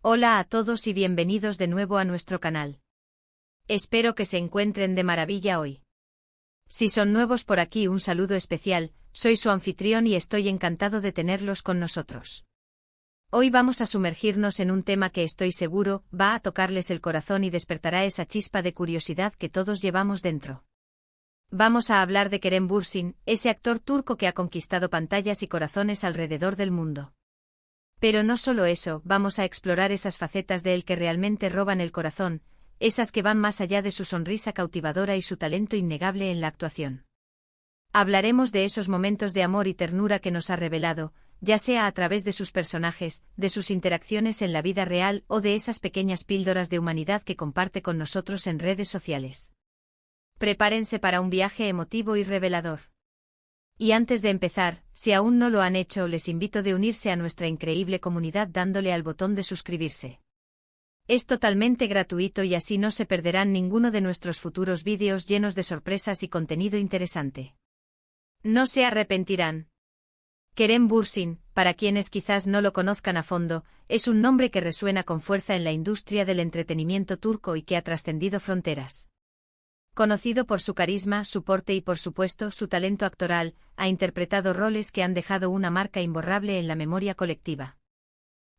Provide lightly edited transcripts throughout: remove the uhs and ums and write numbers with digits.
Hola a todos y bienvenidos de nuevo a nuestro canal. Espero que se encuentren de maravilla hoy. Si son nuevos por aquí, un saludo especial, soy su anfitrión y estoy encantado de tenerlos con nosotros. Hoy vamos a sumergirnos en un tema que estoy seguro va a tocarles el corazón y despertará esa chispa de curiosidad que todos llevamos dentro. Vamos a hablar de Kerem Bürsin, ese actor turco que ha conquistado pantallas y corazones alrededor del mundo. Pero no solo eso, vamos a explorar esas facetas de él que realmente roban el corazón, esas que van más allá de su sonrisa cautivadora y su talento innegable en la actuación. Hablaremos de esos momentos de amor y ternura que nos ha revelado, ya sea a través de sus personajes, de sus interacciones en la vida real o de esas pequeñas píldoras de humanidad que comparte con nosotros en redes sociales. Prepárense para un viaje emotivo y revelador. Y antes de empezar, si aún no lo han hecho, les invito a unirse a nuestra increíble comunidad dándole al botón de suscribirse. Es totalmente gratuito y así no se perderán ninguno de nuestros futuros vídeos llenos de sorpresas y contenido interesante. No se arrepentirán. Kerem Bürsin, para quienes quizás no lo conozcan a fondo, es un nombre que resuena con fuerza en la industria del entretenimiento turco y que ha trascendido fronteras. Conocido por su carisma, su porte y por supuesto su talento actoral, ha interpretado roles que han dejado una marca imborrable en la memoria colectiva.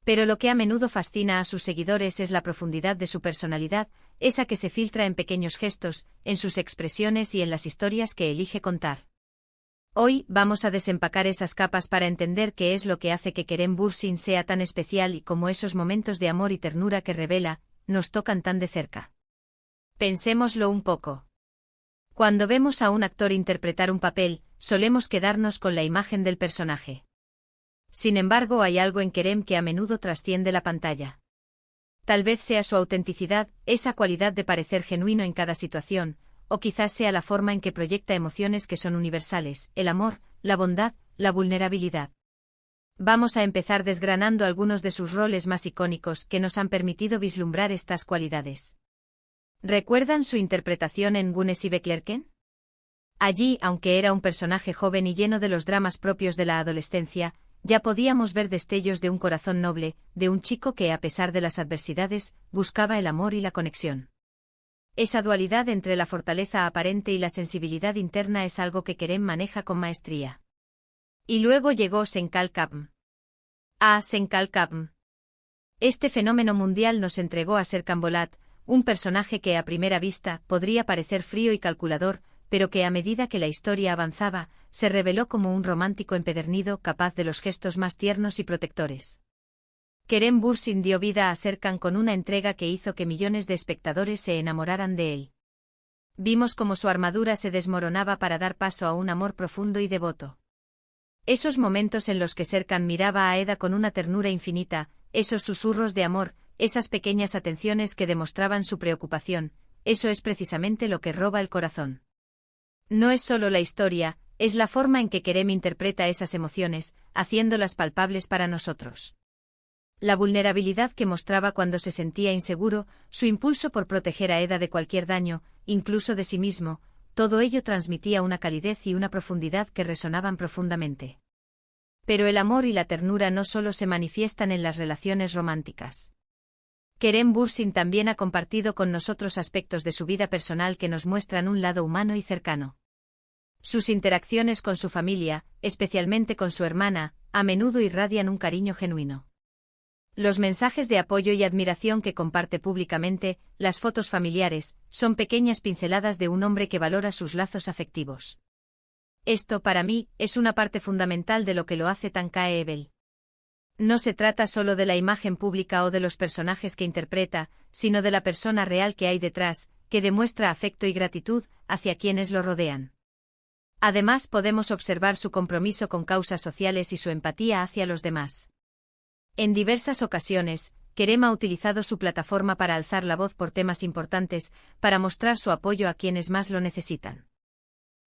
Pero lo que a menudo fascina a sus seguidores es la profundidad de su personalidad, esa que se filtra en pequeños gestos, en sus expresiones y en las historias que elige contar. Hoy vamos a desempacar esas capas para entender qué es lo que hace que Kerem Bürsin sea tan especial y cómo esos momentos de amor y ternura que revela, nos tocan tan de cerca. Pensémoslo un poco. Cuando vemos a un actor interpretar un papel, solemos quedarnos con la imagen del personaje. Sin embargo, hay algo en Kerem que a menudo trasciende la pantalla. Tal vez sea su autenticidad, esa cualidad de parecer genuino en cada situación, o quizás sea la forma en que proyecta emociones que son universales, el amor, la bondad, la vulnerabilidad. Vamos a empezar desgranando algunos de sus roles más icónicos que nos han permitido vislumbrar estas cualidades. ¿Recuerdan su interpretación en Güneş Beklerken? Allí, aunque era un personaje joven y lleno de los dramas propios de la adolescencia, ya podíamos ver destellos de un corazón noble, de un chico que, a pesar de las adversidades, buscaba el amor y la conexión. Esa dualidad entre la fortaleza aparente y la sensibilidad interna es algo que Kerem maneja con maestría. Y luego llegó Senkal Kapm. Senkal Kapm. Este fenómeno mundial nos entregó a Serkan Bolat, un personaje que a primera vista podría parecer frío y calculador, pero que a medida que la historia avanzaba, se reveló como un romántico empedernido capaz de los gestos más tiernos y protectores. Kerem Bürsin dio vida a Serkan con una entrega que hizo que millones de espectadores se enamoraran de él. Vimos cómo su armadura se desmoronaba para dar paso a un amor profundo y devoto. Esos momentos en los que Serkan miraba a Eda con una ternura infinita, esos susurros de amor, esas pequeñas atenciones que demostraban su preocupación, eso es precisamente lo que roba el corazón. No es solo la historia, es la forma en que Kerem interpreta esas emociones, haciéndolas palpables para nosotros. La vulnerabilidad que mostraba cuando se sentía inseguro, su impulso por proteger a Eda de cualquier daño, incluso de sí mismo, todo ello transmitía una calidez y una profundidad que resonaban profundamente. Pero el amor y la ternura no solo se manifiestan en las relaciones románticas. Kerem Bürsin también ha compartido con nosotros aspectos de su vida personal que nos muestran un lado humano y cercano. Sus interacciones con su familia, especialmente con su hermana, a menudo irradian un cariño genuino. Los mensajes de apoyo y admiración que comparte públicamente, las fotos familiares, son pequeñas pinceladas de un hombre que valora sus lazos afectivos. Esto, para mí, es una parte fundamental de lo que lo hace tan creíble. No se trata solo de la imagen pública o de los personajes que interpreta, sino de la persona real que hay detrás, que demuestra afecto y gratitud hacia quienes lo rodean. Además, podemos observar su compromiso con causas sociales y su empatía hacia los demás. En diversas ocasiones, Kerem ha utilizado su plataforma para alzar la voz por temas importantes, para mostrar su apoyo a quienes más lo necesitan.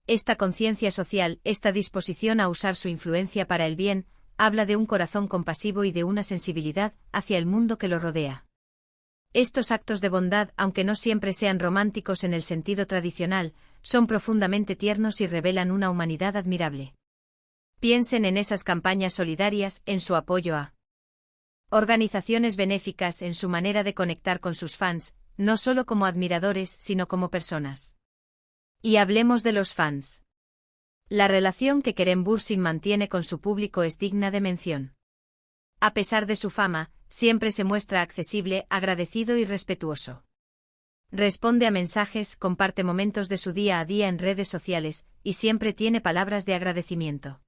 Esta conciencia social, esta disposición a usar su influencia para el bien, habla de un corazón compasivo y de una sensibilidad hacia el mundo que lo rodea. Estos actos de bondad, aunque no siempre sean románticos en el sentido tradicional, son profundamente tiernos y revelan una humanidad admirable. Piensen en esas campañas solidarias, en su apoyo a Organizaciones benéficas en su manera de conectar con sus fans, no solo como admiradores sino como personas. Y hablemos de los fans. La relación que Kerem Bürsin mantiene con su público es digna de mención. A pesar de su fama, siempre se muestra accesible, agradecido y respetuoso. Responde a mensajes, comparte momentos de su día a día en redes sociales, y siempre tiene palabras de agradecimiento.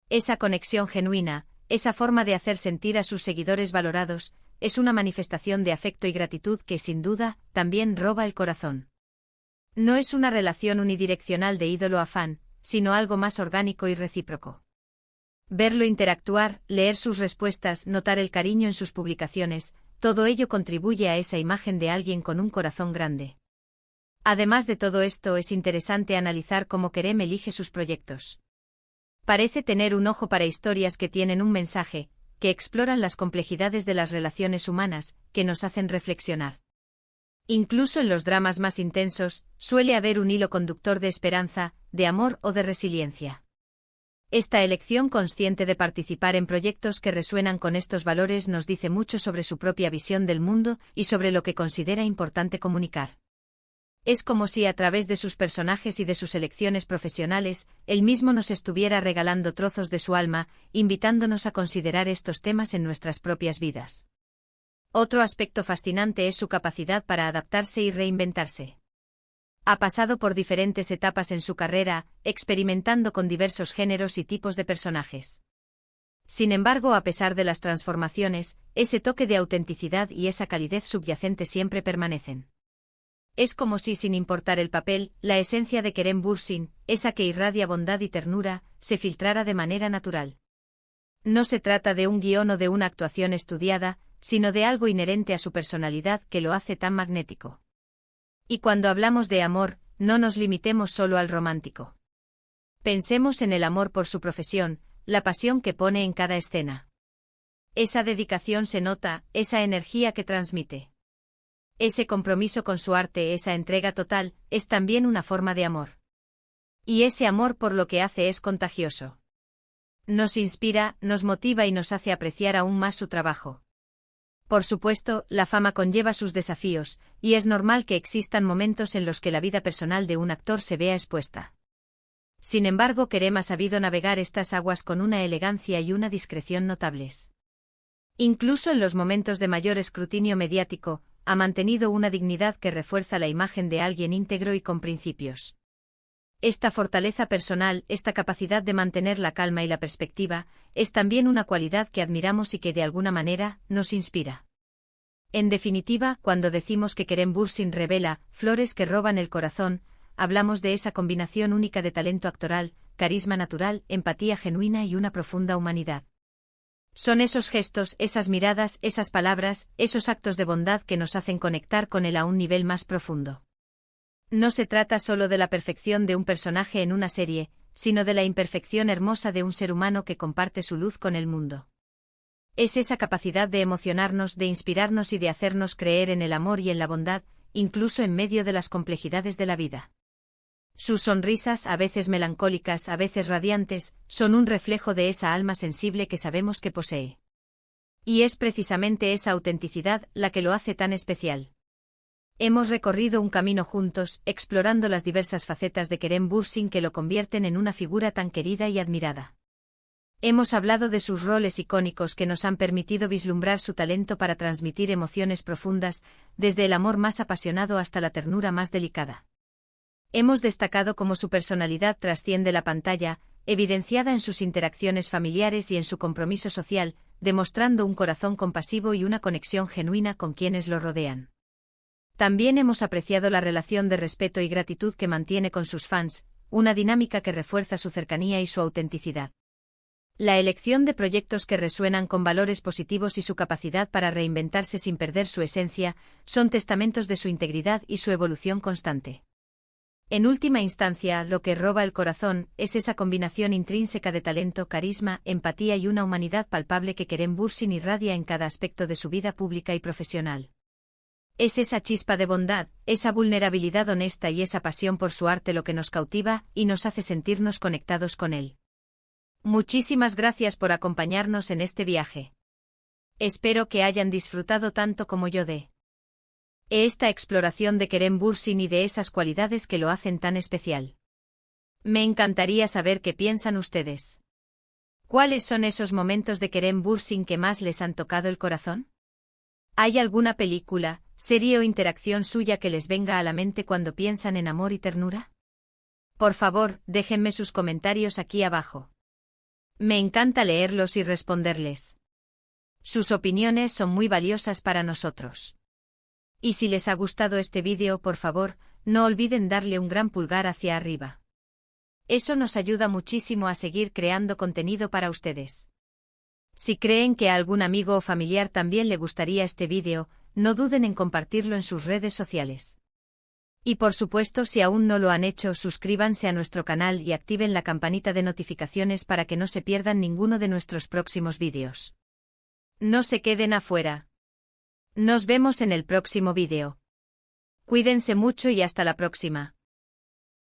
Esa conexión genuina, esa forma de hacer sentir a sus seguidores valorados, es una manifestación de afecto y gratitud que, sin duda, también roba el corazón. No es una relación unidireccional de ídolo a fan, sino algo más orgánico y recíproco. Verlo interactuar, leer sus respuestas, notar el cariño en sus publicaciones, todo ello contribuye a esa imagen de alguien con un corazón grande. Además de todo esto, es interesante analizar cómo Kerem elige sus proyectos. Parece tener un ojo para historias que tienen un mensaje, que exploran las complejidades de las relaciones humanas, que nos hacen reflexionar. Incluso en los dramas más intensos, suele haber un hilo conductor de esperanza, de amor o de resiliencia. Esta elección consciente de participar en proyectos que resuenan con estos valores nos dice mucho sobre su propia visión del mundo y sobre lo que considera importante comunicar. Es como si a través de sus personajes y de sus elecciones profesionales, él mismo nos estuviera regalando trozos de su alma, invitándonos a considerar estos temas en nuestras propias vidas. Otro aspecto fascinante es su capacidad para adaptarse y reinventarse. Ha pasado por diferentes etapas en su carrera, experimentando con diversos géneros y tipos de personajes. Sin embargo, a pesar de las transformaciones, ese toque de autenticidad y esa calidez subyacente siempre permanecen. Es como si, sin importar el papel, la esencia de Kerem Bürsin, esa que irradia bondad y ternura, se filtrara de manera natural. No se trata de un guión o de una actuación estudiada, sino de algo inherente a su personalidad que lo hace tan magnético. Y cuando hablamos de amor, no nos limitemos solo al romántico. Pensemos en el amor por su profesión, la pasión que pone en cada escena. Esa dedicación se nota, esa energía que transmite. Ese compromiso con su arte, esa entrega total, es también una forma de amor. Y ese amor por lo que hace es contagioso. Nos inspira, nos motiva y nos hace apreciar aún más su trabajo. Por supuesto, la fama conlleva sus desafíos, y es normal que existan momentos en los que la vida personal de un actor se vea expuesta. Sin embargo, Kerem ha sabido navegar estas aguas con una elegancia y una discreción notables. Incluso en los momentos de mayor escrutinio mediático, ha mantenido una dignidad que refuerza la imagen de alguien íntegro y con principios. Esta fortaleza personal, esta capacidad de mantener la calma y la perspectiva, es también una cualidad que admiramos y que de alguna manera nos inspira. En definitiva, cuando decimos que Kerem Bürsin revela flores que roban el corazón, hablamos de esa combinación única de talento actoral, carisma natural, empatía genuina y una profunda humanidad. Son esos gestos, esas miradas, esas palabras, esos actos de bondad que nos hacen conectar con él a un nivel más profundo. No se trata solo de la perfección de un personaje en una serie, sino de la imperfección hermosa de un ser humano que comparte su luz con el mundo. Es esa capacidad de emocionarnos, de inspirarnos y de hacernos creer en el amor y en la bondad, incluso en medio de las complejidades de la vida. Sus sonrisas, a veces melancólicas, a veces radiantes, son un reflejo de esa alma sensible que sabemos que posee. Y es precisamente esa autenticidad la que lo hace tan especial. Hemos recorrido un camino juntos, explorando las diversas facetas de Kerem Bürsin que lo convierten en una figura tan querida y admirada. Hemos hablado de sus roles icónicos que nos han permitido vislumbrar su talento para transmitir emociones profundas, desde el amor más apasionado hasta la ternura más delicada. Hemos destacado cómo su personalidad trasciende la pantalla, evidenciada en sus interacciones familiares y en su compromiso social, demostrando un corazón compasivo y una conexión genuina con quienes lo rodean. También hemos apreciado la relación de respeto y gratitud que mantiene con sus fans, una dinámica que refuerza su cercanía y su autenticidad. La elección de proyectos que resuenan con valores positivos y su capacidad para reinventarse sin perder su esencia, son testamentos de su integridad y su evolución constante. En última instancia, lo que roba el corazón es esa combinación intrínseca de talento, carisma, empatía y una humanidad palpable que Kerem Bürsin irradia en cada aspecto de su vida pública y profesional. Es esa chispa de bondad, esa vulnerabilidad honesta y esa pasión por su arte lo que nos cautiva y nos hace sentirnos conectados con él. Muchísimas gracias por acompañarnos en este viaje. Espero que hayan disfrutado tanto como yo de esta exploración de Kerem Bürsin y de esas cualidades que lo hacen tan especial. Me encantaría saber qué piensan ustedes. ¿Cuáles son esos momentos de Kerem Bürsin que más les han tocado el corazón? ¿Hay alguna película, serie o interacción suya que les venga a la mente cuando piensan en amor y ternura? Por favor, déjenme sus comentarios aquí abajo. Me encanta leerlos y responderles. Sus opiniones son muy valiosas para nosotros. Y si les ha gustado este vídeo, por favor, no olviden darle un gran pulgar hacia arriba. Eso nos ayuda muchísimo a seguir creando contenido para ustedes. Si creen que a algún amigo o familiar también le gustaría este vídeo, no duden en compartirlo en sus redes sociales. Y por supuesto, si aún no lo han hecho, suscríbanse a nuestro canal y activen la campanita de notificaciones para que no se pierdan ninguno de nuestros próximos vídeos. No se queden afuera. Nos vemos en el próximo vídeo. Cuídense mucho y hasta la próxima.